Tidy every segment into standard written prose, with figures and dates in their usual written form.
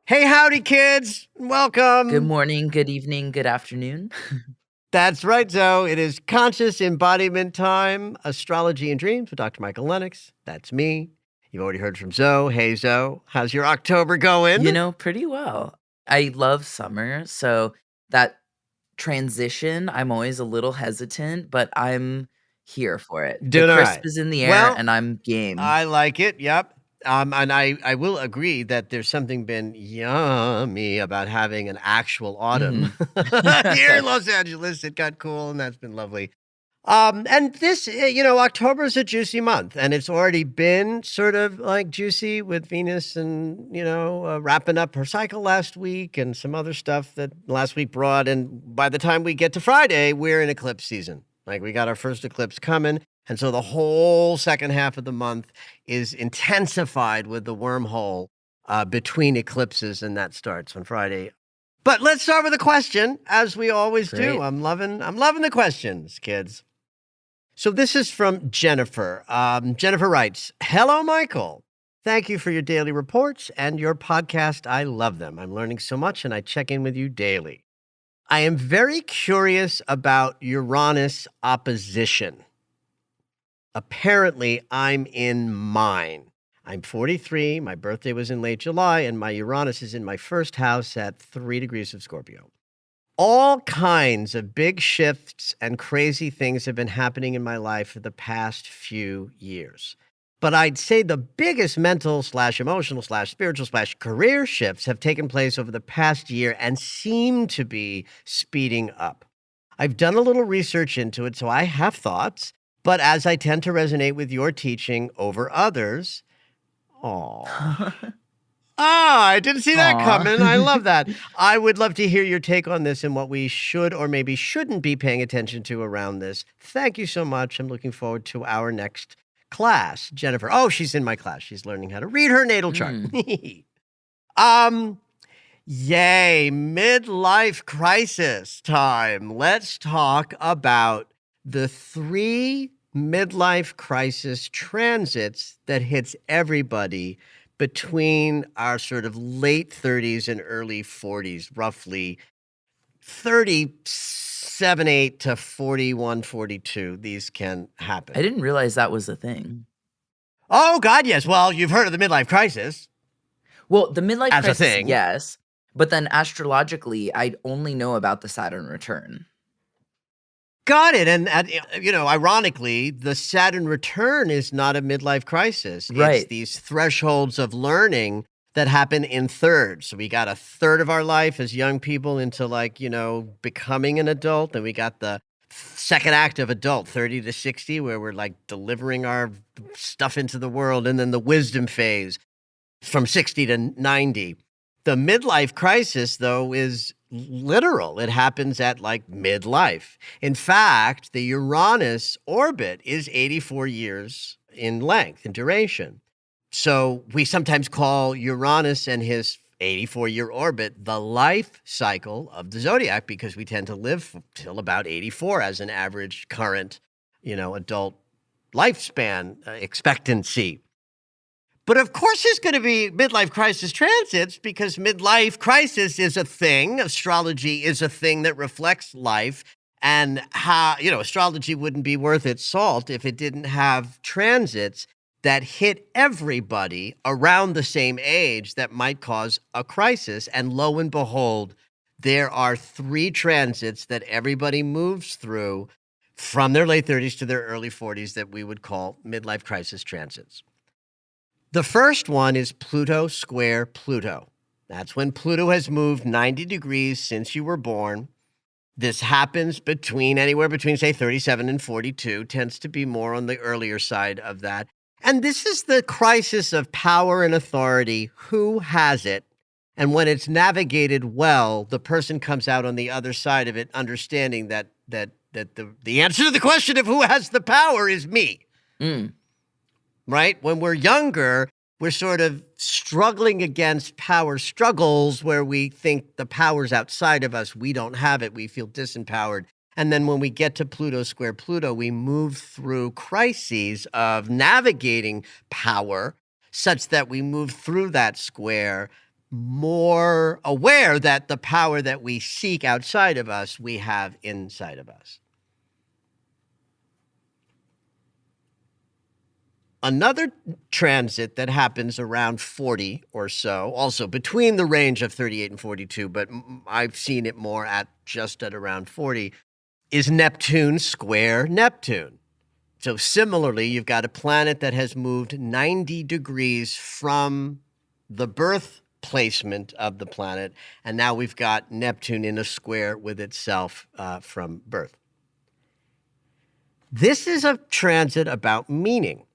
Hey, howdy, kids. Welcome. Good morning, good evening, good afternoon. That's right, Zoe. It is Conscious Embodiment Time, Astrology and Dreams with Dr. Michael Lennox. That's me. You've already heard from Zoe. Hey, Zoe. How's your October going? Pretty well. I love summer, so that transition, I'm always a little hesitant, but I'm here for it. The Doing all crisp right. is in the air, Well, and I'm game. I like it. Yep. And I will agree that there's something been yummy about having an actual autumn Mhm. here in Los Angeles. It got cool, and that's been lovely. And this, October is a juicy month, and it's already been sort of like juicy with Venus and, wrapping up her cycle last week and some other stuff that last week brought. And by the time we get to Friday, we're in eclipse season. Like we got our first eclipse coming. And so the whole second half of the month is intensified with the wormhole between eclipses, and that starts on Friday. But let's start with a question, as we always do. Great. I'm loving the questions, kids. So this is from Jennifer. Jennifer writes, "Hello, Michael. Thank you for your daily reports and your podcast. I love them. I'm learning so much, and I check in with you daily. I am very curious about Uranus opposition. Apparently, I'm in mine. I'm 43. My birthday was in late July, and my Uranus is in my first house at 3 degrees of Scorpio. All kinds of big shifts and crazy things have been happening in my life for the past few years. But I'd say the biggest mental/emotional/spiritual/career shifts have taken place over the past year and seem to be speeding up. I've done a little research into it, so I have thoughts, but as I tend to resonate with your teaching over others, I didn't see that coming. I love that. I would love to hear your take on this and what we should or maybe shouldn't be paying attention to around this. Thank you so much. I'm looking forward to our next class. Jennifer. Oh, she's in my class. She's learning how to read her natal chart. Yay, midlife crisis time. Let's talk about the 3 midlife crisis transits that hits everybody between our sort of late 30s and early 40s, roughly 37, 8 to 41, 42. These can happen. I didn't realize that was a thing. Oh, God, yes. Well, you've heard of the midlife crisis. Well, the midlife As a crisis, thing. yes. But then astrologically, I only know about the Saturn return. Got it. And, ironically, the Saturn return is not a midlife crisis. Right. It's these thresholds of learning that happen in thirds. So we got a third of our life as young people into becoming an adult. And we got the second act of adult, 30 to 60, where we're delivering our stuff into the world. And then the wisdom phase from 60 to 90. The midlife crisis, though, is literal. It happens at midlife. In fact, the Uranus orbit is 84 years in length and duration. So we sometimes call Uranus and his 84-year orbit the life cycle of the zodiac because we tend to live till about 84 as an average current, adult lifespan expectancy. But of course there's going to be midlife crisis transits because midlife crisis is a thing. Astrology is a thing that reflects life. And how, astrology wouldn't be worth its salt if it didn't have transits that hit everybody around the same age that might cause a crisis. And lo and behold, there are 3 transits that everybody moves through from their late 30s to their early 40s that we would call midlife crisis transits. The first one is Pluto square Pluto. That's when Pluto has moved 90 degrees since you were born. This happens anywhere between, say, 37 and 42, tends to be more on the earlier side of that. And this is the crisis of power and authority. Who has it? And when it's navigated well, the person comes out on the other side of it, understanding that the answer to the question of who has the power is me. Mm. Right? When we're younger, we're sort of struggling against power struggles where we think the power's outside of us. We don't have it. We feel disempowered. And then when we get to Pluto square Pluto, we move through crises of navigating power such that we move through that square more aware that the power that we seek outside of us, we have inside of us. Another transit that happens around 40 or so, also between the range of 38 and 42, but I've seen it more just at around 40, is Neptune square Neptune. So similarly, you've got a planet that has moved 90 degrees from the birth placement of the planet, and now we've got Neptune in a square with itself from birth. This is a transit about meaning.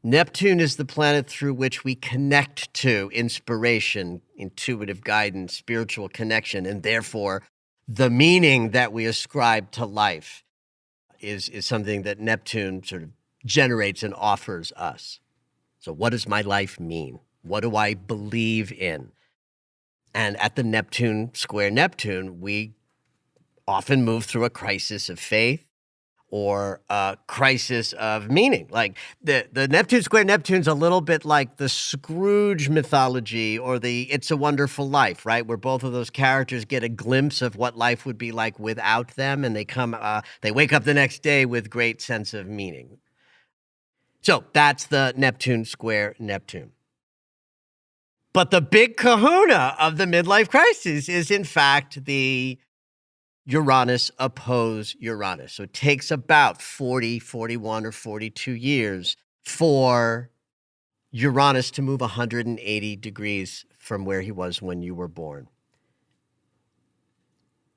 Neptune is the planet through which we connect to inspiration, intuitive guidance, spiritual connection, and therefore the meaning that we ascribe to life is something that Neptune sort of generates and offers us. So what does my life mean? What do I believe in? And at the Neptune square Neptune, we often move through a crisis of faith, or a crisis of meaning. Like the Neptune square Neptune's a little bit like the Scrooge mythology or the It's a Wonderful Life, right? Where both of those characters get a glimpse of what life would be like without them, and they wake up the next day with great sense of meaning. So that's the Neptune square Neptune. But the big kahuna of the midlife crisis is, in fact, the Uranus oppose Uranus. So it takes about 40, 41, or 42 years for Uranus to move 180 degrees from where he was when you were born.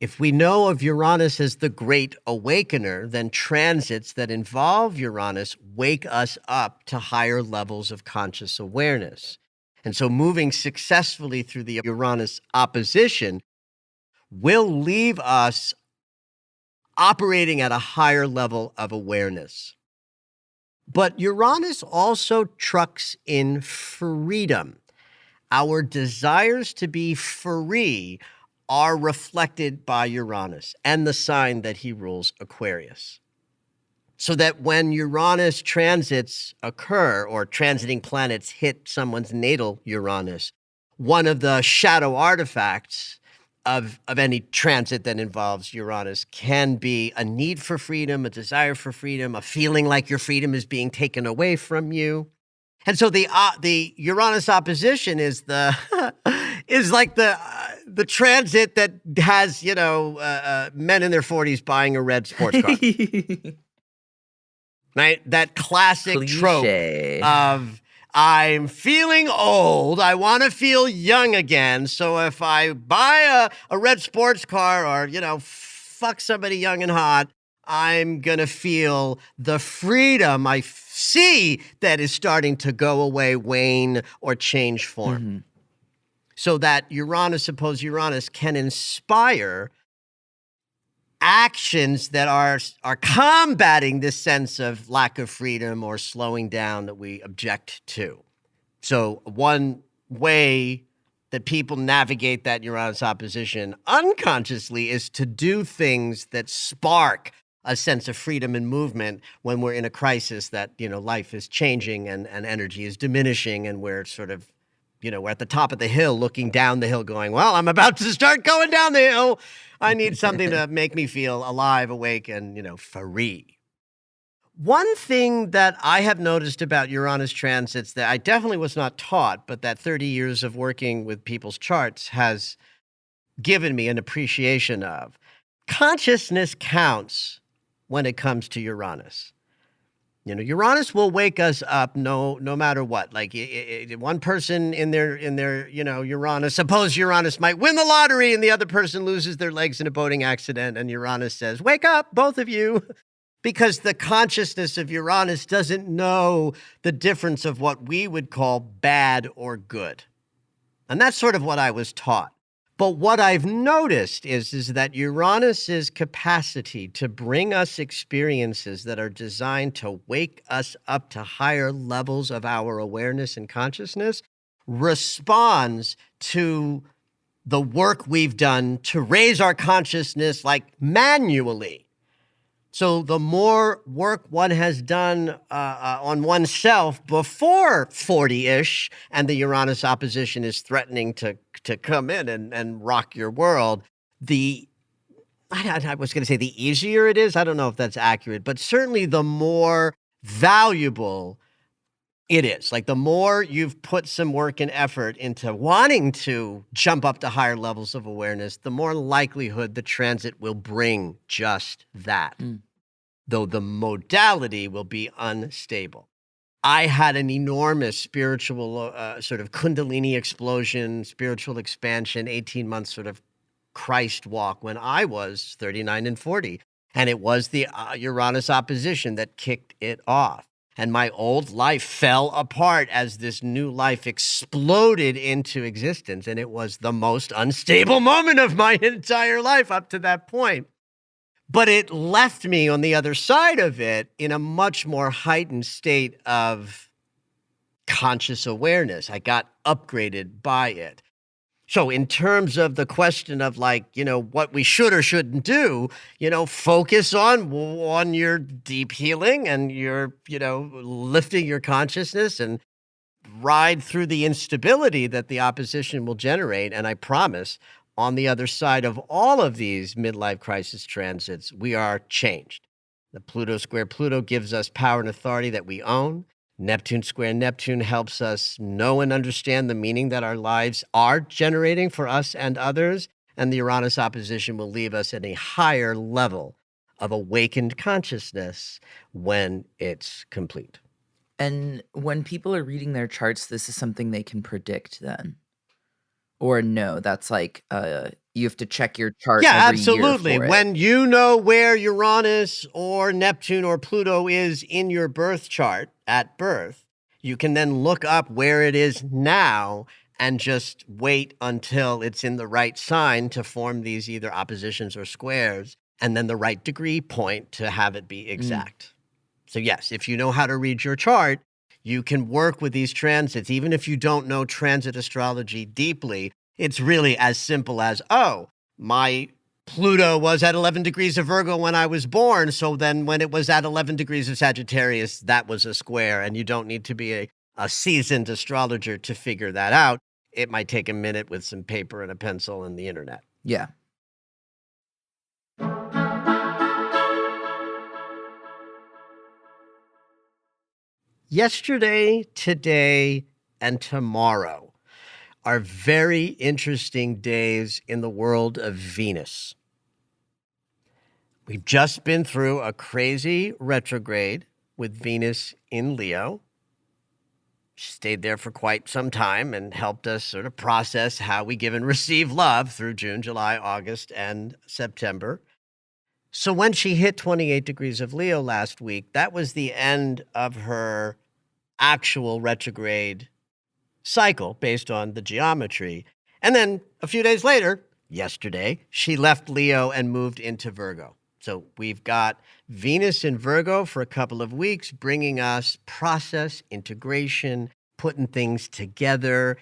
If we know of Uranus as the great awakener, then transits that involve Uranus wake us up to higher levels of conscious awareness. And so moving successfully through the Uranus opposition will leave us operating at a higher level of awareness. But Uranus also trucks in freedom. Our desires to be free are reflected by Uranus and the sign that he rules, Aquarius. So that when Uranus transits occur, or transiting planets hit someone's natal Uranus, one of the shadow artifacts of any transit that involves Uranus can be a need for freedom, a desire for freedom, a feeling like your freedom is being taken away from you. And so the Uranus opposition is like the transit that has, men in their 40s buying a red sports car. Right? That classic Cliche. trope of, I'm feeling old. I want to feel young again. So if I buy a red sports car or, fuck somebody young and hot, I'm going to feel the freedom I see that is starting to go away, wane, or change form. Mm-hmm. So that Uranus oppose Uranus can inspire actions that are combating this sense of lack of freedom or slowing down that we object to. So one way that people navigate that Uranus opposition unconsciously is to do things that spark a sense of freedom and movement when we're in a crisis that, life is changing and energy is diminishing, and we're sort of, we're at the top of the hill looking down the hill going, well, I'm about to start going down the hill. I need something to make me feel alive, awake, and, free. One thing that I have noticed about Uranus transits that I definitely was not taught, but that 30 years of working with people's charts has given me an appreciation of, consciousness counts when it comes to Uranus. Uranus will wake us up no matter what. Like one person in their Uranus, suppose Uranus might win the lottery and the other person loses their legs in a boating accident, and Uranus says, "Wake up, both of you." Because the consciousness of Uranus doesn't know the difference of what we would call bad or good. And that's sort of what I was taught. But what I've noticed is that Uranus's capacity to bring us experiences that are designed to wake us up to higher levels of our awareness and consciousness responds to the work we've done to raise our consciousness, like manually. So the more work one has done on oneself before 40-ish, and the Uranus opposition is threatening to come in and rock your world, I was going to say the easier it is. I don't know if that's accurate, but certainly the more valuable it is. Like the more you've put some work and effort into wanting to jump up to higher levels of awareness, the more likelihood the transit will bring just that. Though the modality will be unstable. I had an enormous spiritual sort of Kundalini explosion, spiritual expansion, 18 months sort of Christ walk when I was 39 and 40. And it was the Uranus opposition that kicked it off. And my old life fell apart as this new life exploded into existence. And it was the most unstable moment of my entire life up to that point. But it left me on the other side of it in a much more heightened state of conscious awareness. I got upgraded by it. So in terms of the question of what we should or shouldn't do, focus on your deep healing and your, lifting your consciousness and ride through the instability that the opposition will generate. And I promise, on the other side of all of these midlife crisis transits, we are changed. The Pluto square Pluto gives us power and authority that we own. Neptune square Neptune helps us know and understand the meaning that our lives are generating for us and others. And the Uranus opposition will leave us at a higher level of awakened consciousness when it's complete. And when people are reading their charts, this is something they can predict then? Or no, that's like, you have to check your chart Yeah, every year absolutely. for it. When you know where Uranus or Neptune or Pluto is in your birth chart at birth, you can then look up where it is now and just wait until it's in the right sign to form these either oppositions or squares, and then the right degree point to have it be exact. So yes, if you know how to read your chart, you can work with these transits. Even if you don't know transit astrology deeply, it's really as simple as, oh, my Pluto was at 11 degrees of Virgo when I was born. So then when it was at 11 degrees of Sagittarius, that was a square. And you don't need to be a seasoned astrologer to figure that out. It might take a minute with some paper and a pencil and the internet. Yeah. Yesterday, today, and tomorrow are very interesting days in the world of Venus. We've just been through a crazy retrograde with Venus in Leo. She stayed there for quite some time and helped us sort of process how we give and receive love through June, July, August, and September. So when she hit 28 degrees of Leo last week, that was the end of her actual retrograde cycle based on the geometry. And then a few days later, yesterday, she left Leo and moved into Virgo. So we've got Venus in Virgo for a couple of weeks, bringing us process, integration, putting things together,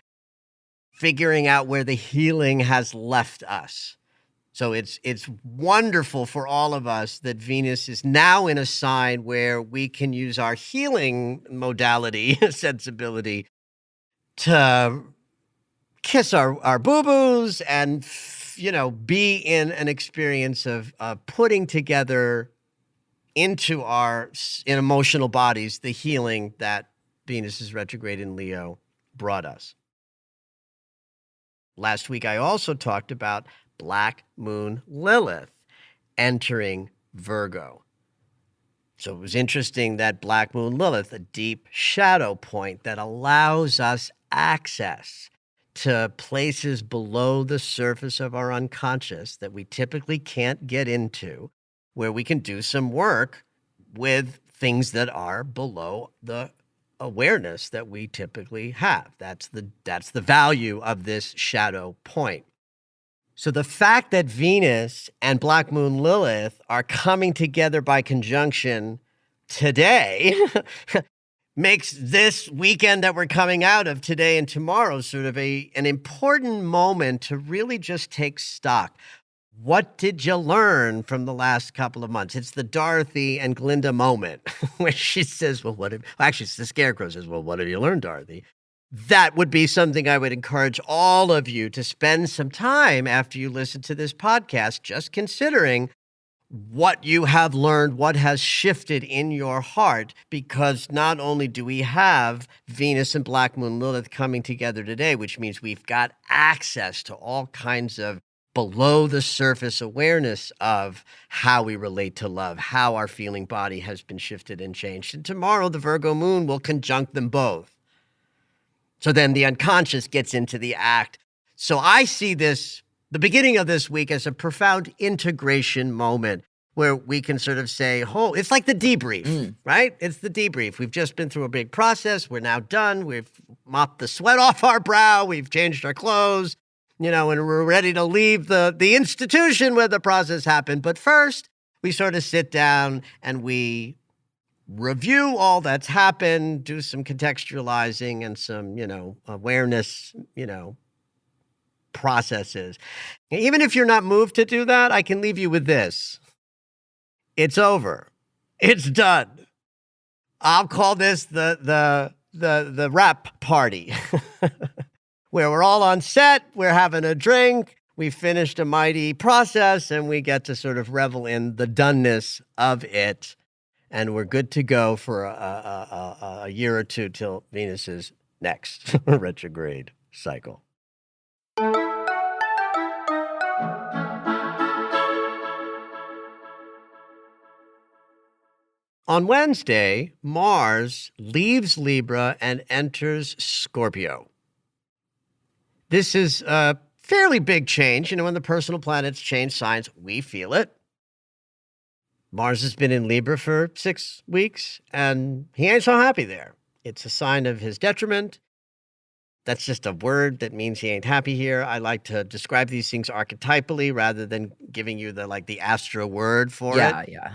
figuring out where the healing has left us. So it's wonderful for all of us that Venus is now in a sign where we can use our healing modality, sensibility, to kiss our boo-boos and, be in an experience of putting together into our emotional bodies the healing that Venus's retrograde in Leo brought us. Last week, I also talked about Black Moon Lilith entering Virgo. So it was interesting that Black Moon Lilith, a deep shadow point that allows us access to places below the surface of our unconscious that we typically can't get into, where we can do some work with things that are below the awareness that we typically have. That's the value of this shadow point. So the fact that Venus and Black Moon Lilith are coming together by conjunction today makes this weekend that we're coming out of, today and tomorrow, sort of an important moment to really just take stock. What did you learn from the last couple of months? It's the Dorothy and Glinda moment where she says, well, actually, it's the Scarecrow says, well, what have you learned, Dorothy? That would be something I would encourage all of you to spend some time after you listen to this podcast, just considering what you have learned, what has shifted in your heart, because not only do we have Venus and Black Moon Lilith coming together today, which means we've got access to all kinds of below the surface awareness of how we relate to love, how our feeling body has been shifted and changed. And tomorrow, the Virgo moon will conjunct them both. So then the unconscious gets into the act. So I see this, the beginning of this week, as a profound integration moment where we can sort of say, oh, it's like the debrief, right? It's the debrief. We've just been through a big process. We're now done. We've mopped the sweat off our brow. We've changed our clothes, and we're ready to leave the institution where the process happened. But first, we sort of sit down and we review all that's happened, do some contextualizing and some, awareness, processes. Even if you're not moved to do that, I can leave you with this. It's over. It's done. I'll call this the wrap party, where we're all on set, we're having a drink, we finished a mighty process, and we get to sort of revel in the doneness of it. And we're good to go for a year or two till Venus's next retrograde cycle. On Wednesday, Mars leaves Libra and enters Scorpio. This is a fairly big change. When the personal planets change signs, we feel it. Mars has been in Libra for 6 weeks, and he ain't so happy there. It's a sign of his detriment. That's just a word that means he ain't happy here. I like to describe these things archetypally rather than giving you the Astro word for it. Yeah.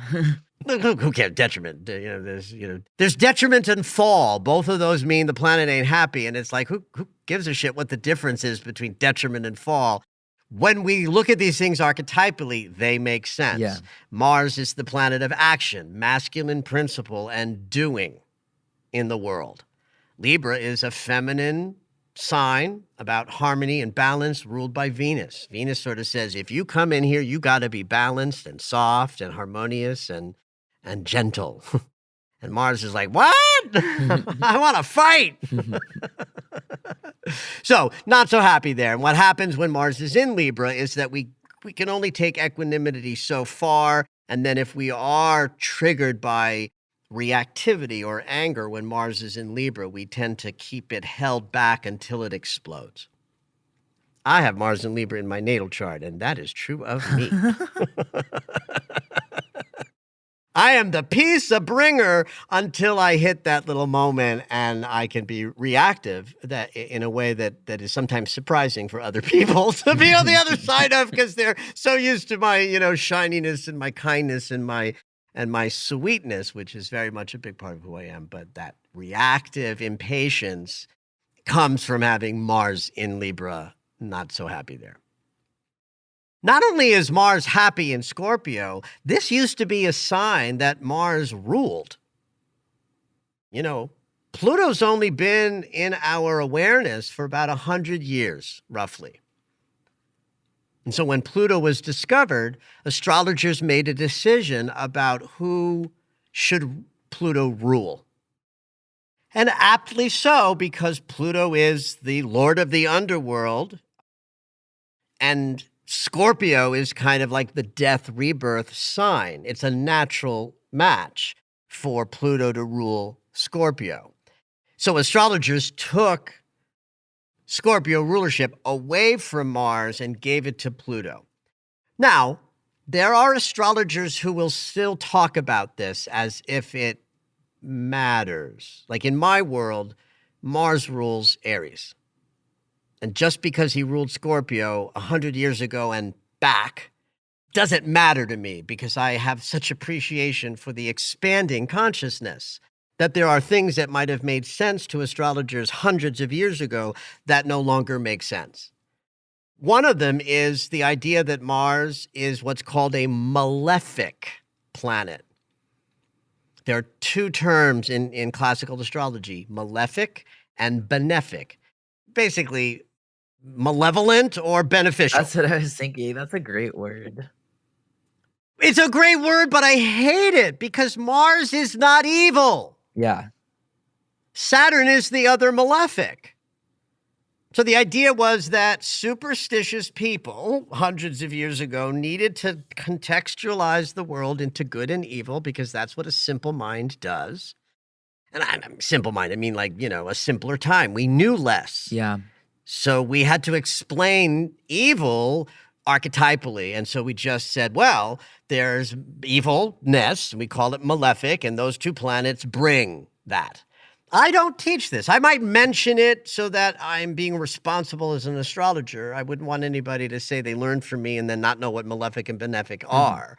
Who cares? Detriment. There's detriment and fall. Both of those mean the planet ain't happy, and it's like, who gives a shit what the difference is between detriment and fall? When we look at these things archetypally, they make sense. Yeah. Mars is the planet of action, masculine principle, and doing in the world. Libra is a feminine sign about harmony and balance, ruled by Venus. Venus sort of says, if you come in here, you got to be balanced and soft and harmonious and gentle. And Mars is like, what? I want to fight. So not so happy there. And what happens when Mars is in Libra is that we can only take equanimity so far. And then if we are triggered by reactivity or anger when Mars is in Libra, we tend to keep it held back until it explodes. I have Mars in Libra in my natal chart, and that is true of me. I am the peace bringer until I hit that little moment, and I can be reactive that in a way that is sometimes surprising for other people to be on the other side of, because they're so used to my, shininess and my kindness and my sweetness, which is very much a big part of who I am. But that reactive impatience comes from having Mars in Libra, not so happy there. Not only is Mars happy in Scorpio, this used to be a sign that Mars ruled. Pluto's only been in our awareness for about 100 years, roughly. And so when Pluto was discovered, astrologers made a decision about who should Pluto rule. And aptly so, because Pluto is the lord of the underworld, and Scorpio is kind of like the death rebirth sign. It's a natural match. for Pluto to rule Scorpio. So astrologers took Scorpio rulership away from Mars and gave it to Pluto. Now, there are astrologers who will still talk about this as if it matters. Like in my world, Mars rules Aries. And just because he ruled Scorpio 100 years ago and back doesn't matter to me because I have such appreciation for the expanding consciousness that there are things that might have made sense to astrologers hundreds of years ago that no longer make sense. One of them is the idea that Mars is what's called a malefic planet. There are two terms in classical astrology, malefic and benefic. Basically, malevolent or beneficial. That's what I was thinking. That's a great word. It's a great word, but I hate it because Mars is not evil. Yeah. Saturn is the other malefic. So the idea was that superstitious people hundreds of years ago needed to contextualize the world into good and evil because that's what a simple mind does. And I'm simple mind, I mean like, a simpler time. We knew less. Yeah. So we had to explain evil archetypally. And so we just said, well, there's evilness, we call it malefic, and those two planets bring that. I don't teach this. I might mention it so that I'm being responsible as an astrologer. I wouldn't want anybody to say they learned from me and then not know what malefic and benefic are.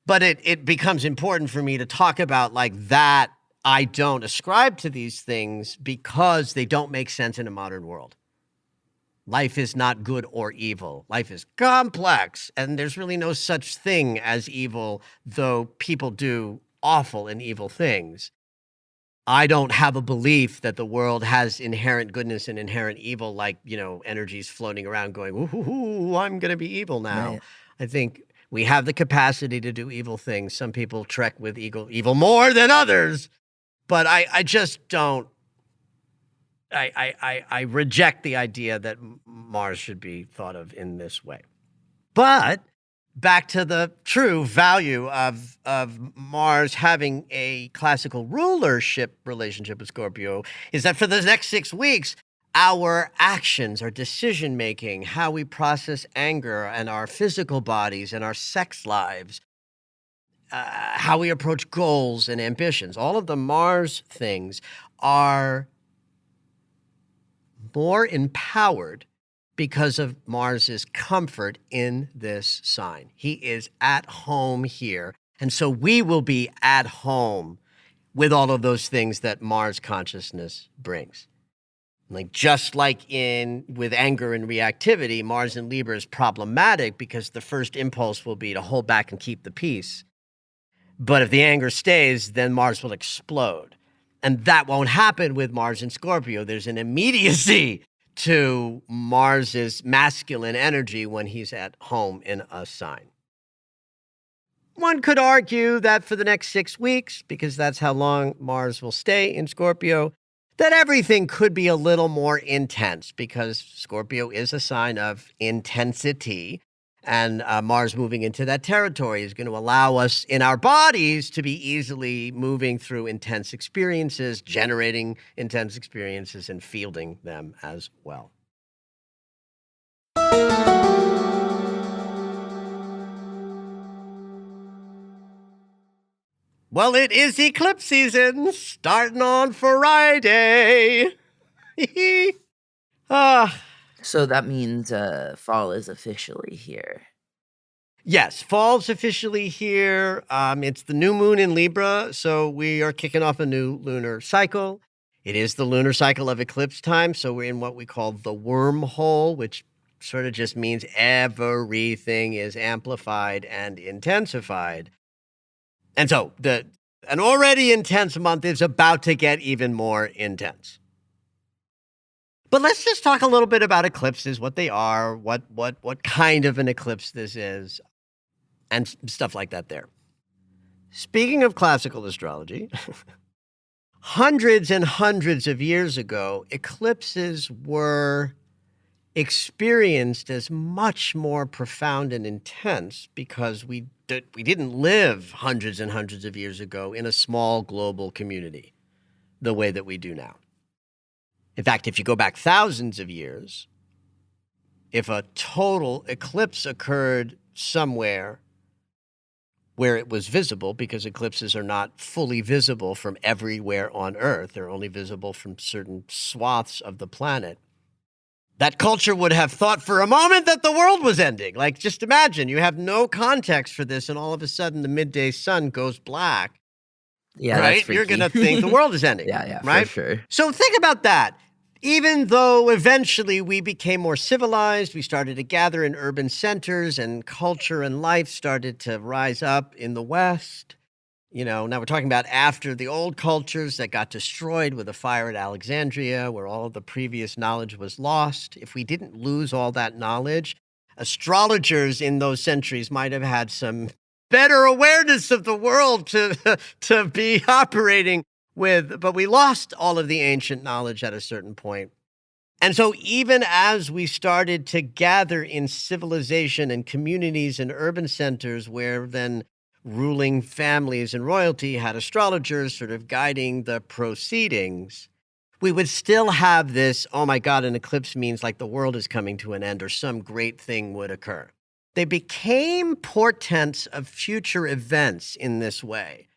But it becomes important for me to talk about like that. I don't ascribe to these things because they don't make sense in a modern world. Life is not good or evil. Life is complex, and there's really no such thing as evil, though people do awful and evil things. I don't have a belief that the world has inherent goodness and inherent evil, like, energies floating around going, ooh, I'm going to be evil now. Right. I think we have the capacity to do evil things. Some people trek with evil more than others, but I just don't. I reject the idea that Mars should be thought of in this way. But back to the true value of Mars having a classical rulership relationship with Scorpio is that for the next 6 weeks, our actions, our decision-making, how we process anger and our physical bodies and our sex lives, how we approach goals and ambitions, all of the Mars things are more empowered because of Mars's comfort in this sign. He is at home here. And so we will be at home with all of those things that Mars consciousness brings. Like just like with anger and reactivity, Mars in Libra is problematic because the first impulse will be to hold back and keep the peace. But if the anger stays, then Mars will explode. And that won't happen with Mars in Scorpio. There's an immediacy to Mars's masculine energy when he's at home in a sign. One could argue that for the next 6 weeks, because that's how long Mars will stay in Scorpio, that everything could be a little more intense because Scorpio is a sign of intensity. And Mars moving into that territory is going to allow us in our bodies to be easily moving through intense experiences, generating intense experiences, and fielding them as well. Well, it is eclipse season, starting on Friday. So that means fall is officially here. Yes, fall's officially here. It's the new moon in Libra, so we are kicking off a new lunar cycle. It is the lunar cycle of eclipse time, so we're in what we call the wormhole, which sort of just means everything is amplified and intensified. And so an already intense month is about to get even more intense. But let's just talk a little bit about eclipses, what they are, what kind of an eclipse this is, and stuff like that there. Speaking of classical astrology, hundreds and hundreds of years ago, eclipses were experienced as much more profound and intense because we we didn't live hundreds and hundreds of years ago in a small global community the way that we do now. In fact, if you go back thousands of years, if a total eclipse occurred somewhere where it was visible, because eclipses are not fully visible from everywhere on Earth, they're only visible from certain swaths of the planet, that culture would have thought for a moment that the world was ending. Like, just imagine, you have no context for this, and all of a sudden the midday sun goes black, Yeah, that's right? You're going freaky. to think the world is ending, Yeah, for right? sure. So think about that. Even though eventually we became more civilized, we started to gather in urban centers, and culture and life started to rise up in the West. Now we're talking about after the old cultures that got destroyed with a fire at Alexandria, where all of the previous knowledge was lost. If we didn't lose all that knowledge, astrologers in those centuries might have had some better awareness of the world to be operating with, but we lost all of the ancient knowledge at a certain point. And so even as we started to gather in civilization and communities and urban centers where then ruling families and royalty had astrologers sort of guiding the proceedings, we would still have this, oh my God, an eclipse means like the world is coming to an end or some great thing would occur. They became portents of future events in this way.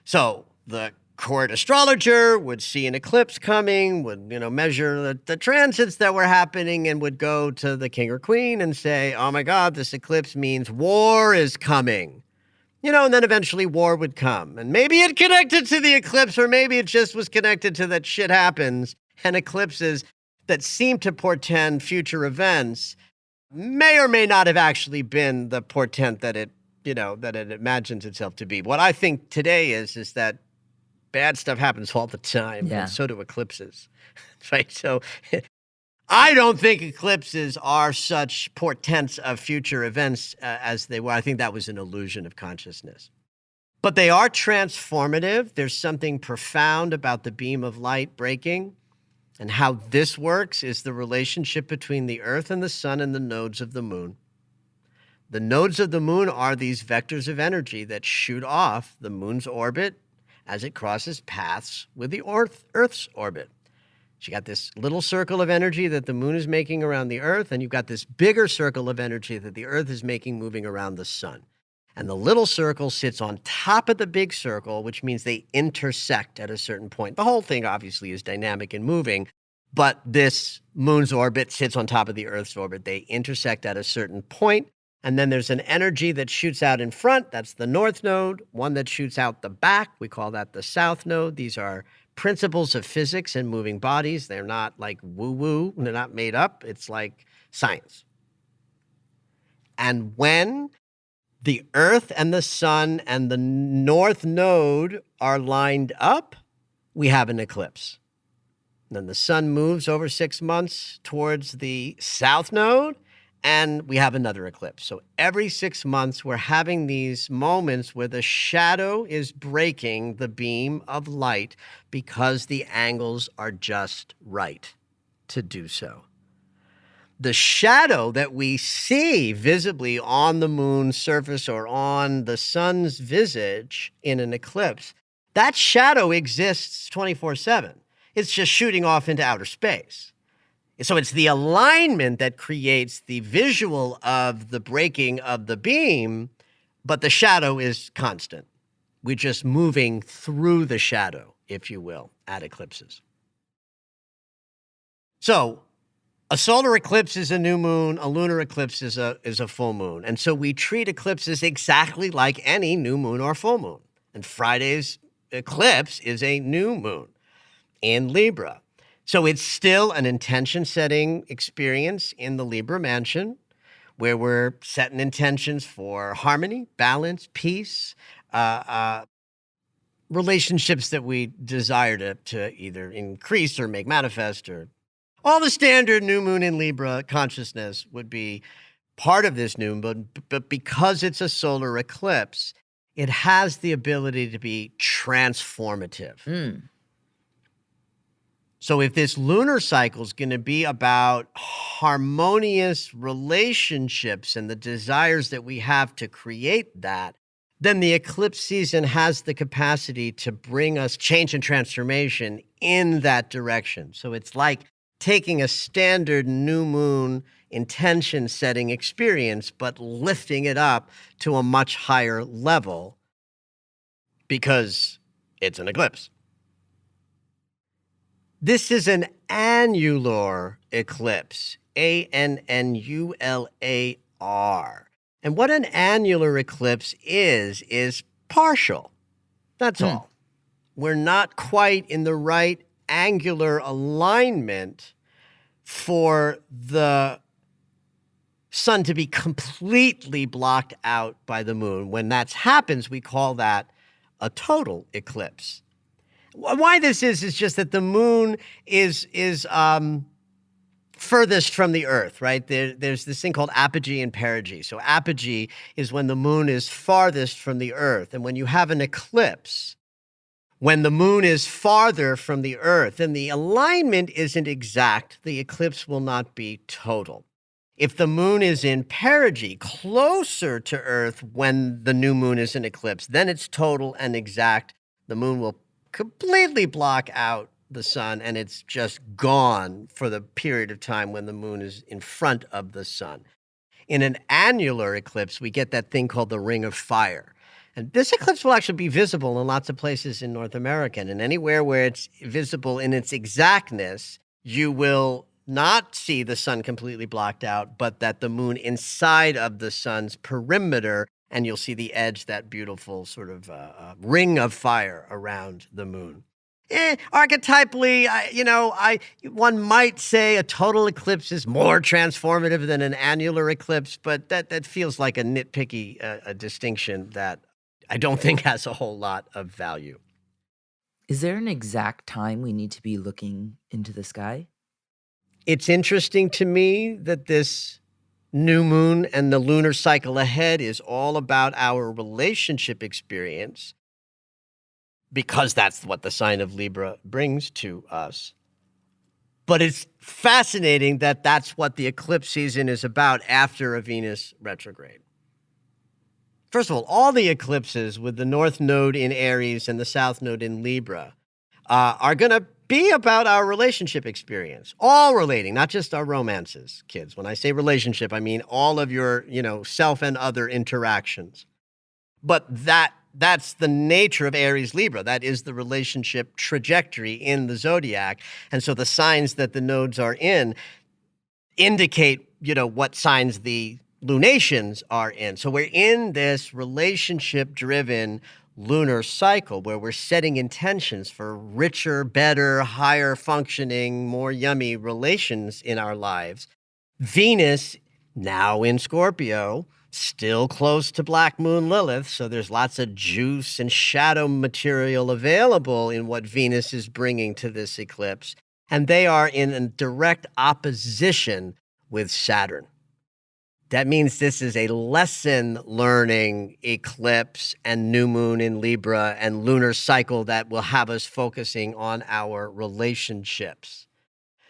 So the court astrologer would see an eclipse coming, would, measure the transits that were happening, and would go to the king or queen and say, oh my God, this eclipse means war is coming. And then eventually war would come. And maybe it connected to the eclipse, or maybe it just was connected to that shit happens. And eclipses that seem to portend future events may or may not have actually been the portent that it imagines itself to be. What I think today is that bad stuff happens all the time, and so do eclipses, right? So I don't think eclipses are such portents of future events as they were. I think that was an illusion of consciousness. But they are transformative. There's something profound about the beam of light breaking. And how this works is the relationship between the Earth and the sun and the nodes of the moon. The nodes of the moon are these vectors of energy that shoot off the moon's orbit as it crosses paths with the Earth's orbit. So you got this little circle of energy that the moon is making around the Earth, and you've got this bigger circle of energy that the Earth is making moving around the sun. And the little circle sits on top of the big circle, which means they intersect at a certain point. The whole thing obviously is dynamic and moving, but this moon's orbit sits on top of the Earth's orbit. They intersect at a certain point, and then there's an energy that shoots out in front. That's the north node. One that shoots out the back. We call that the south node. These are principles of physics and moving bodies. They're not like woo-woo. They're not made up. It's like science. And when the Earth and the sun and the north node are lined up, we have an eclipse. And then the sun moves over 6 months towards the south node, and we have another eclipse. So every 6 months, we're having these moments where the shadow is breaking the beam of light because the angles are just right to do so. The shadow that we see visibly on the moon's surface or on the sun's visage in an eclipse, that shadow exists 24/7. It's just shooting off into outer space. So it's the alignment that creates the visual of the breaking of the beam, but the shadow is constant. We're just moving through the shadow, if you will, at eclipses. So a solar eclipse is a new moon. A lunar eclipse is a full moon. And so we treat eclipses exactly like any new moon or full moon. And Friday's eclipse is a new moon in Libra. So it's still an intention-setting experience in the Libra mansion where we're setting intentions for harmony, balance, peace, relationships that we desire to either increase or make manifest, or all the standard new moon in Libra consciousness would be part of this new moon, but because it's a solar eclipse, it has the ability to be transformative. So if this lunar cycle is going to be about harmonious relationships and the desires that we have to create that, then the eclipse season has the capacity to bring us change and transformation in that direction. So it's like taking a standard new moon intention setting experience, but lifting it up to a much higher level because it's an eclipse. This is an annular eclipse, annular. And what an annular eclipse is partial. That's all. We're not quite in the right angular alignment for the sun to be completely blocked out by the moon. When that happens, we call that a total eclipse. Why this is just that the moon is furthest from the Earth, right? There's this thing called apogee and perigee. So apogee is when the moon is farthest from the Earth. And when you have an eclipse, when the moon is farther from the Earth, and the alignment isn't exact, the eclipse will not be total. If the moon is in perigee, closer to Earth when the new moon is in eclipse, then it's total and exact. The moon will completely block out the sun, and it's just gone for the period of time when the moon is in front of the sun. In an annular eclipse, we get that thing called the ring of fire. And this eclipse will actually be visible in lots of places in North America. And anywhere where it's visible in its exactness, you will not see the sun completely blocked out, but that the moon inside of the sun's perimeter, and you'll see the edge, that beautiful sort of ring of fire around the moon. Archetypally, one might say a total eclipse is more transformative than an annular eclipse, but that feels like a nitpicky distinction that I don't think has a whole lot of value. Is there an exact time we need to be looking into the sky? It's interesting to me that this new moon and the lunar cycle ahead is all about our relationship experience, because that's what the sign of Libra brings to us. But it's fascinating that that's what the eclipse season is about after a Venus retrograde. First of all the eclipses with the North Node in Aries and the South Node in Libra are going to be about our relationship experience, all relating, not just our romances, kids. When I say relationship, I mean all of your, self and other interactions. But that's the nature of Aries Libra. That is the relationship trajectory in the zodiac. And so the signs that the nodes are in indicate, what signs the lunations are in. So we're in this relationship-driven lunar cycle where we're setting intentions for richer, better, higher functioning, more yummy relations in our lives. Venus, now in Scorpio, still close to Black Moon Lilith, so there's lots of juice and shadow material available in what Venus is bringing to this eclipse. And they are in a direct opposition with Saturn. That means this is a lesson learning eclipse and new moon in Libra and lunar cycle that will have us focusing on our relationships.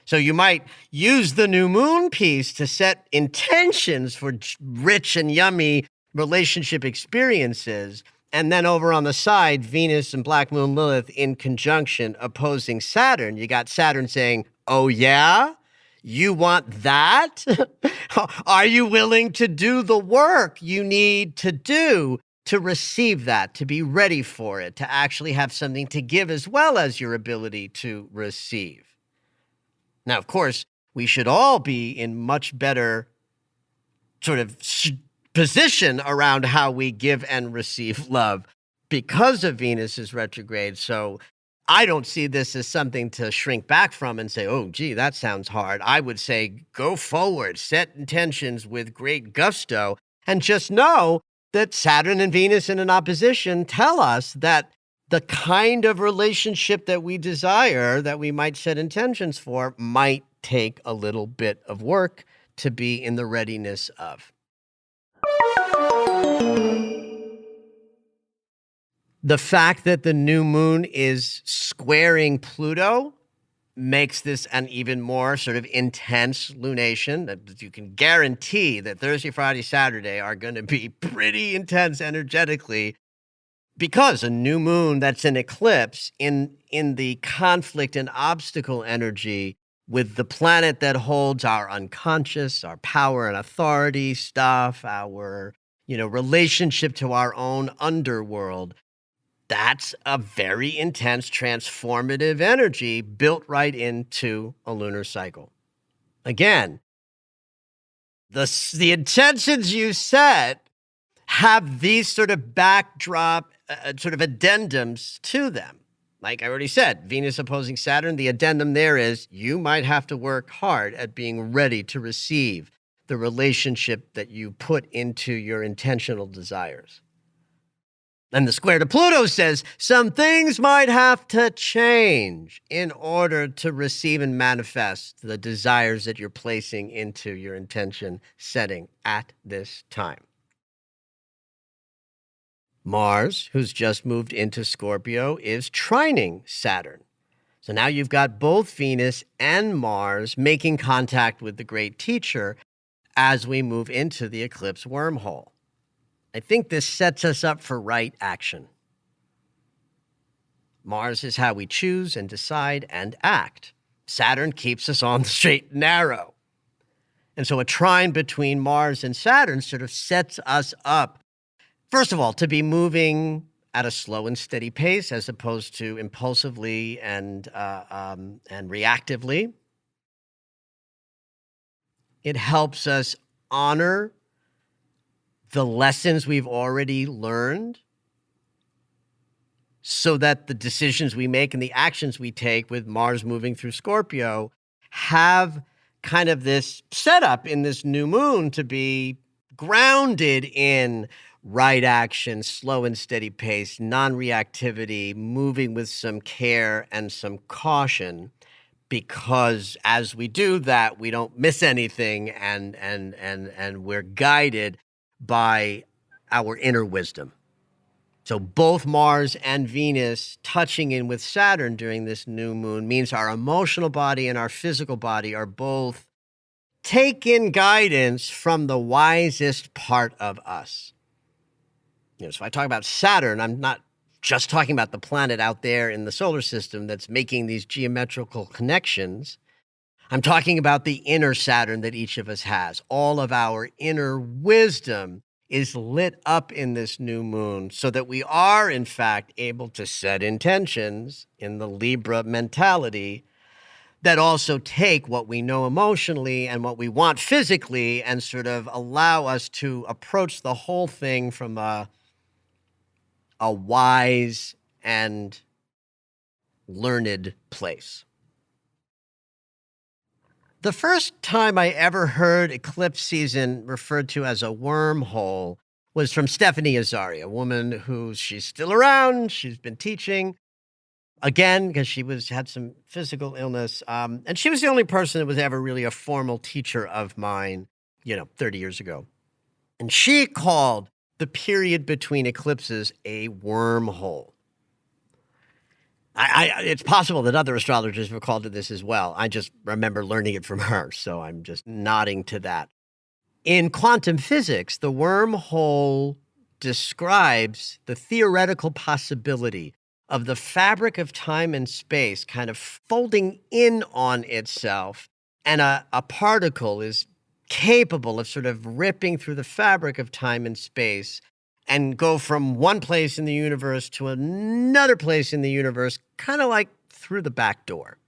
So you might use the new moon piece to set intentions for rich and yummy relationship experiences. And then over on the side, Venus and Black Moon Lilith in conjunction opposing Saturn. You got Saturn saying, oh yeah? You want that? Are you willing to do the work you need to do to receive that, to be ready for it, to actually have something to give as well as your ability to receive? Now, of course, we should all be in much better sort of position around how we give and receive love because of Venus's retrograde. So I don't see this as something to shrink back from and say, oh, gee, that sounds hard. I would say go forward, set intentions with great gusto, and just know that Saturn and Venus in an opposition tell us that the kind of relationship that we desire, that we might set intentions for, might take a little bit of work to be in the readiness of. The fact that the new moon is squaring Pluto makes this an even more sort of intense lunation. That you can guarantee that Thursday, Friday, Saturday are going to be pretty intense energetically, because a new moon that's an eclipse in the conflict and obstacle energy with the planet that holds our unconscious, our power and authority stuff, our relationship to our own underworld. That's a very intense, transformative energy built right into a lunar cycle. Again, the intentions you set have these sort of backdrop, sort of addendums to them. Like I already said, Venus opposing Saturn, the addendum there is you might have to work hard at being ready to receive the relationship that you put into your intentional desires. And the square to Pluto says some things might have to change in order to receive and manifest the desires that you're placing into your intention setting at this time. Mars, who's just moved into Scorpio, is trining Saturn. So now you've got both Venus and Mars making contact with the great teacher as we move into the eclipse wormhole. I think this sets us up for right action. Mars is how we choose and decide and act. Saturn keeps us on the straight and narrow. And so a trine between Mars and Saturn sort of sets us up, first of all, to be moving at a slow and steady pace as opposed to impulsively and reactively. It helps us honor the lessons we've already learned so that the decisions we make and the actions we take with Mars moving through Scorpio have kind of this setup in this new moon to be grounded in right action, slow and steady pace, non-reactivity, moving with some care and some caution, because as we do that, we don't miss anything and we're guided by our inner wisdom. So both Mars and Venus touching in with Saturn during this new moon means our emotional body and our physical body are both taking guidance from the wisest part of us. So if I talk about Saturn, I'm not just talking about the planet out there in the solar system that's making these geometrical connections. I'm talking about the inner Saturn that each of us has. All of our inner wisdom is lit up in this new moon so that we are, in fact, able to set intentions in the Libra mentality that also take what we know emotionally and what we want physically and sort of allow us to approach the whole thing from a wise and learned place. The first time I ever heard eclipse season referred to as a wormhole was from Stephanie Azari, a woman she's still around. She's been teaching, again, because she had some physical illness. And she was the only person that was ever really a formal teacher of mine, 30 years ago. And she called the period between eclipses a wormhole. It's possible that other astrologers have called it this as well. I just remember learning it from her, so I'm just nodding to that. In quantum physics, the wormhole describes the theoretical possibility of the fabric of time and space kind of folding in on itself, and a particle is capable of sort of ripping through the fabric of time and space and go from one place in the universe to another place in the universe, kind of like through the back door.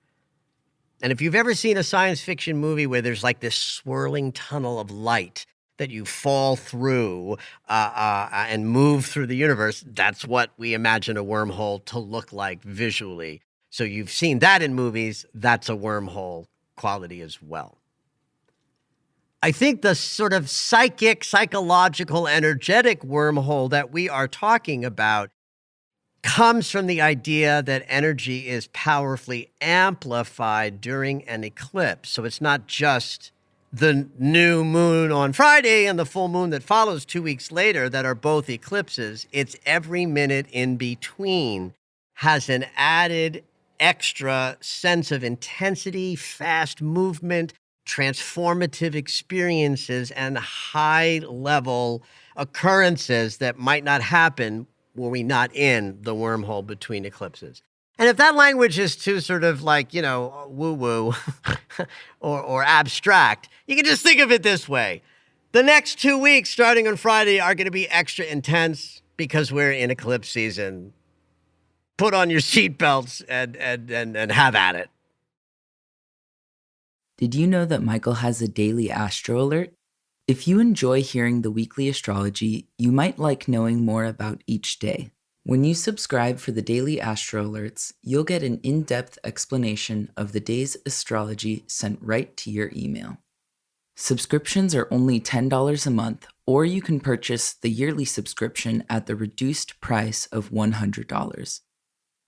And if you've ever seen a science fiction movie where there's like this swirling tunnel of light that you fall through and move through the universe, that's what we imagine a wormhole to look like visually. So you've seen that in movies, that's a wormhole quality as well. I think the sort of psychological, energetic wormhole that we are talking about comes from the idea that energy is powerfully amplified during an eclipse. So it's not just the new moon on Friday and the full moon that follows 2 weeks later that are both eclipses. It's every minute in between has an added extra sense of intensity, fast movement, transformative experiences, and high-level occurrences that might not happen were we not in the wormhole between eclipses. And if that language is too sort of like, woo-woo or abstract, you can just think of it this way. The next 2 weeks, starting on Friday, are going to be extra intense because we're in eclipse season. Put on your seatbelts and have at it. Did you know that Michael has a daily astro alert? If you enjoy hearing the weekly astrology, you might like knowing more about each day. When you subscribe for the daily astro alerts, you'll get an in-depth explanation of the day's astrology sent right to your email. Subscriptions are only $10 a month, or you can purchase the yearly subscription at the reduced price of $100.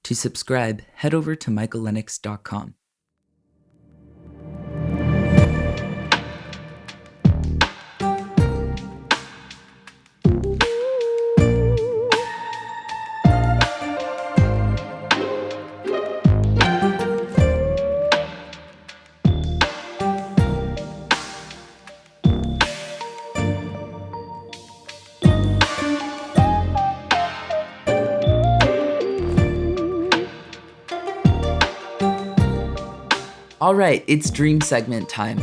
To subscribe, head over to michaellennox.com. All right, it's dream segment time.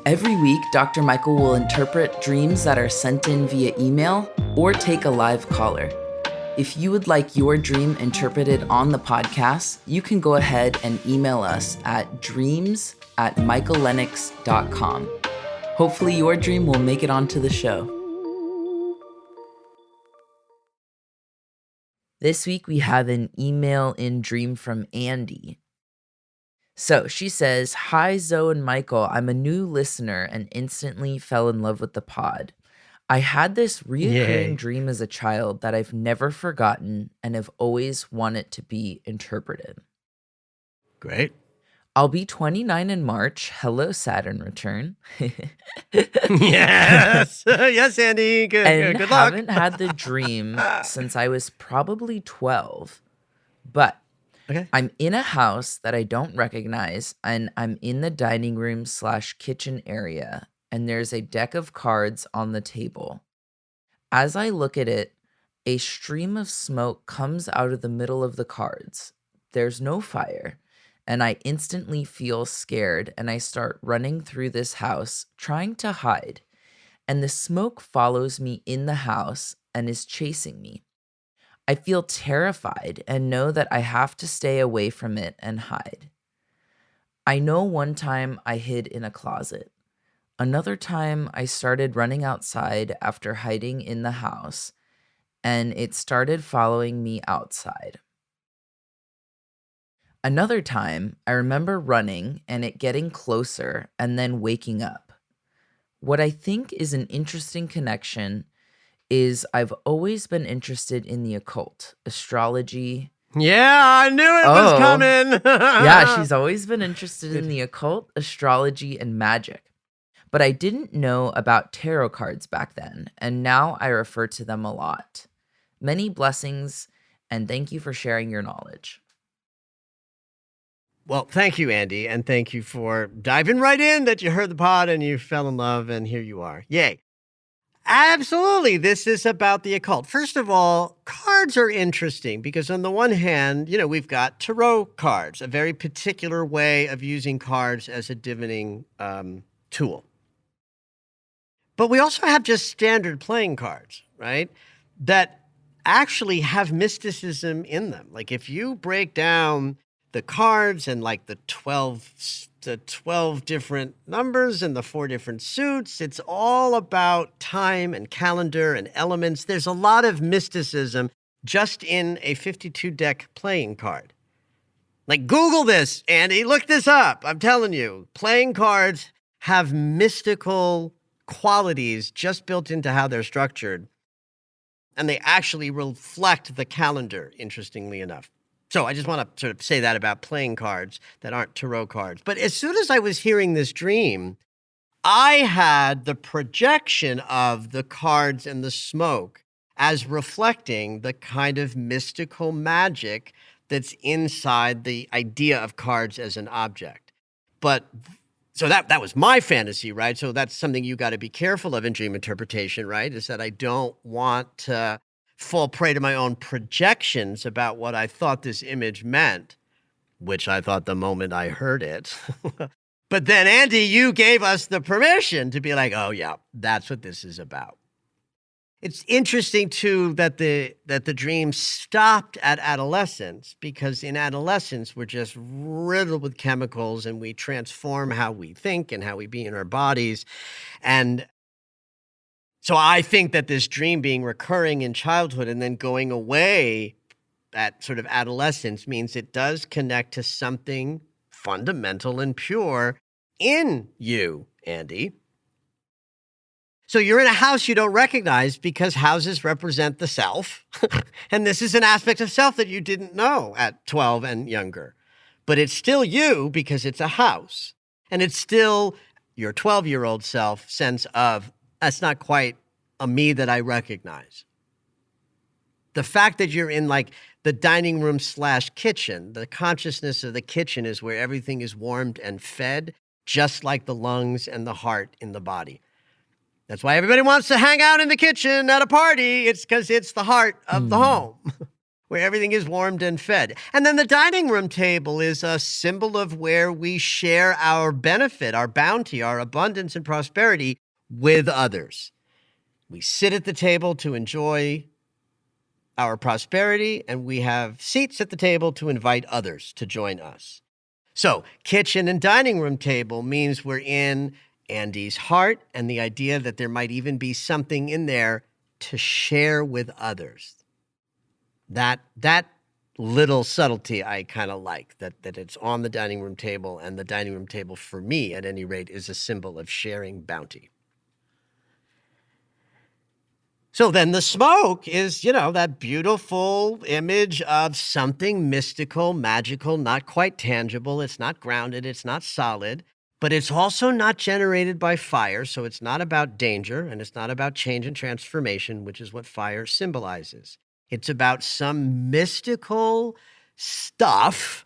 Every week, Dr. Michael will interpret dreams that are sent in via email or take a live caller. If you would like your dream interpreted on the podcast, you can go ahead and email us at dreams@michaellennox.com. Hopefully your dream will make it onto the show. This week we have an email in dream from Andy. So she says, "Hi Zoe and Michael, I'm a new listener and instantly fell in love with the pod. I had this reoccurring dream as a child that I've never forgotten and have always wanted to be interpreted. Great. I'll be 29 in March. Hello, Saturn return." Yes. Yes, Andy. And Good luck. haven't had the dream since I was probably 12. But Okay. I'm in a house that I don't recognize, and I'm in the dining room / kitchen area, and there's a deck of cards on the table. As I look at it, a stream of smoke comes out of the middle of the cards. There's no fire, and I instantly feel scared, and I start running through this house, trying to hide, and the smoke follows me in the house and is chasing me. I feel terrified and know that I have to stay away from it and hide. I know one time I hid in a closet. Another time I started running outside after hiding in the house, and it started following me outside. Another time I remember running and it getting closer and then waking up. What I think is an interesting connection is I've always been interested in the occult, astrology. Yeah, I knew it was coming. Yeah, she's always been interested in the occult, astrology, and magic. But I didn't know about tarot cards back then, and now I refer to them a lot. Many blessings, and thank you for sharing your knowledge. Well, thank you, Andy, and thank you for diving right in that you heard the pod and you fell in love, and here you are. Yay. Absolutely. This is about the occult. First of all, cards are interesting because on the one hand, we've got tarot cards, a very particular way of using cards as a divining tool. But we also have just standard playing cards, right? That actually have mysticism in them. Like if you break down the cards and like the 12 different numbers and the 4 different suits, it's all about time and calendar and elements. There's a lot of mysticism just in a 52 deck playing card. Like Google this, Andy, look this up. I'm telling you, playing cards have mystical qualities just built into how they're structured. And they actually reflect the calendar, interestingly enough. So I just want to sort of say that about playing cards that aren't tarot cards. But as soon as I was hearing this dream, I had the projection of the cards and the smoke as reflecting the kind of mystical magic that's inside the idea of cards as an object. But so that was my fantasy, right? So that's something you got to be careful of in dream interpretation, right? Is that I don't want to fall prey to my own projections about what I thought this image meant, which I thought the moment I heard it. But then, Andy, you gave us the permission to be like, oh, yeah, that's what this is about. It's interesting, too, that the dream stopped at adolescence, because in adolescence, we're just riddled with chemicals and we transform how we think and how we be in our bodies. And so I think that this dream being recurring in childhood and then going away at sort of adolescence means it does connect to something fundamental and pure in you, Andy. So you're in a house you don't recognize because houses represent the self. And this is an aspect of self that you didn't know at 12 and younger. But it's still you because it's a house. And it's still your 12-year-old self sense of, that's not quite a me that I recognize. The fact that you're in like the dining room / kitchen, the consciousness of the kitchen is where everything is warmed and fed, just like the lungs and the heart in the body. That's why everybody wants to hang out in the kitchen at a party. It's because it's the heart of the home, where everything is warmed and fed. And then the dining room table is a symbol of where we share our benefit, our bounty, our abundance and prosperity with others. We sit at the table to enjoy our prosperity, and we have seats at the table to invite others to join us. So kitchen and dining room table means we're in Andy's heart, and the idea that there might even be something in there to share with others. That little subtlety I kind of like, that it's on the dining room table, and the dining room table, for me at any rate, is a symbol of sharing bounty. So then the smoke is, that beautiful image of something mystical, magical, not quite tangible. It's not grounded. It's not solid, but it's also not generated by fire. So it's not about danger, and it's not about change and transformation, which is what fire symbolizes. It's about some mystical stuff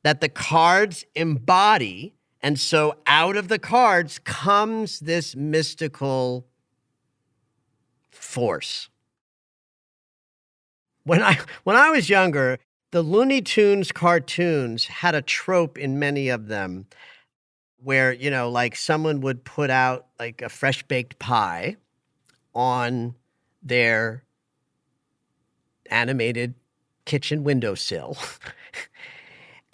that the cards embody. And so out of the cards comes this mystical force. When I was younger, the Looney Tunes cartoons had a trope in many of them where, like someone would put out like a fresh baked pie on their animated kitchen windowsill.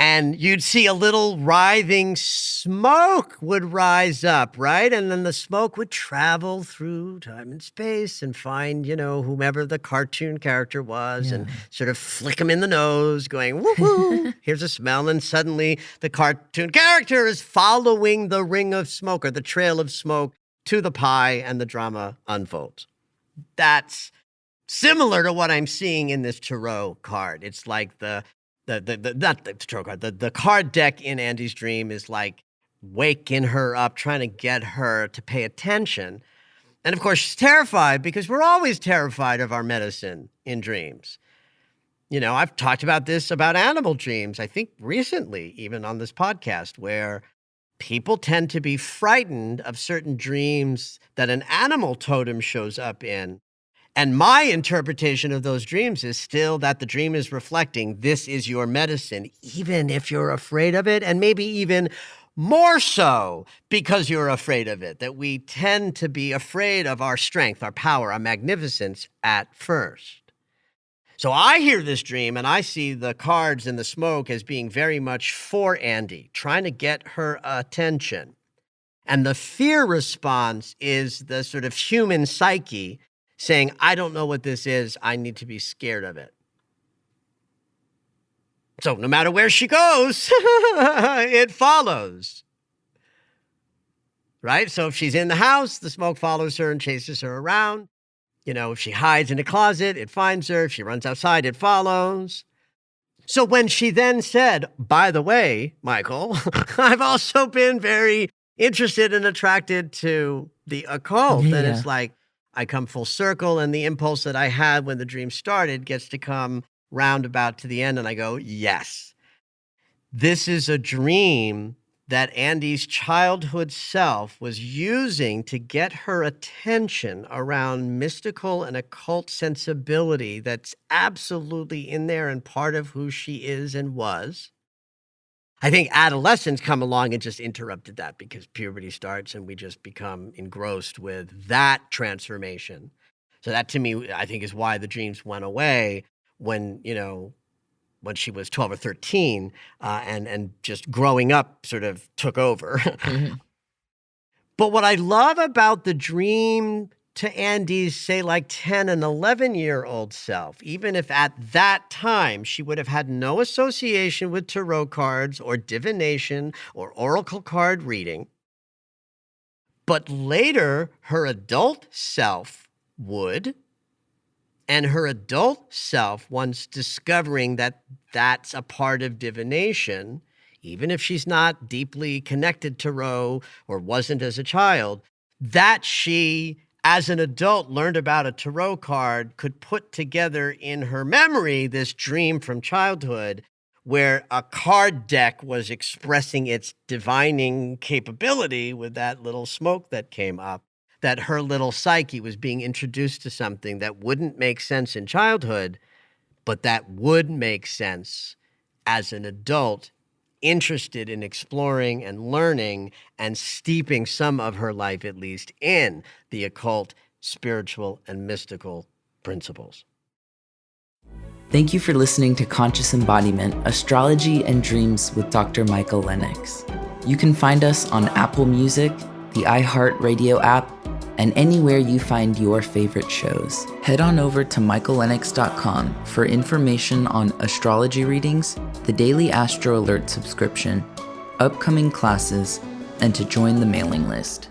And you'd see a little writhing smoke would rise up, right? And then the smoke would travel through time and space and find, whomever the cartoon character was, and sort of flick them in the nose, going, woo-hoo, here's a smell. And suddenly the cartoon character is following the ring of smoke or the trail of smoke to the pie, and the drama unfolds. That's similar to what I'm seeing in this tarot card. It's like the card deck in Andy's dream is like waking her up, trying to get her to pay attention. And of course, she's terrified, because we're always terrified of our medicine in dreams. I've talked about this about animal dreams, I think recently, even on this podcast, where people tend to be frightened of certain dreams that an animal totem shows up in. And my interpretation of those dreams is still that the dream is reflecting, this is your medicine, even if you're afraid of it, and maybe even more so because you're afraid of it, that we tend to be afraid of our strength, our power, our magnificence at first. So I hear this dream and I see the cards and the smoke as being very much for Andy, trying to get her attention. And the fear response is the sort of human psyche saying, I don't know what this is. I need to be scared of it. So no matter where she goes, it follows. Right? So if she's in the house, the smoke follows her and chases her around. If she hides in a closet, it finds her. If she runs outside, it follows. So when she then said, by the way, Michael, I've also been very interested and attracted to the occult. And it's like, I come full circle, and the impulse that I had when the dream started gets to come roundabout to the end, and I go, yes, this is a dream that Andy's childhood self was using to get her attention around mystical and occult sensibility that's absolutely in there and part of who she is and was. I think adolescents come along and just interrupted that because puberty starts and we just become engrossed with that transformation. So that to me, I think is why the dreams went away when, when she was 12 or 13, and just growing up sort of took over. Mhm. But what I love about the dream to Andy's, say, like 10 and 11-year-old self, even if at that time she would have had no association with tarot cards or divination or oracle card reading, but later her adult self would, and her adult self, once discovering that that's a part of divination, even if she's not deeply connected to tarot or wasn't as a child, that she, as an adult, learned about a tarot card, could put together in her memory this dream from childhood where a card deck was expressing its divining capability with that little smoke that came up, that her little psyche was being introduced to something that wouldn't make sense in childhood, but that would make sense as an adult interested in exploring and learning and steeping some of her life, at least, in the occult, spiritual, and mystical principles. Thank you for listening to Conscious Embodiment, Astrology and Dreams with Dr. Michael Lennox. You can find us on Apple Music, the iHeartRadio app, and anywhere you find your favorite shows. Head on over to michaellennox.com for information on astrology readings, the daily Astro Alert subscription, upcoming classes, and to join the mailing list.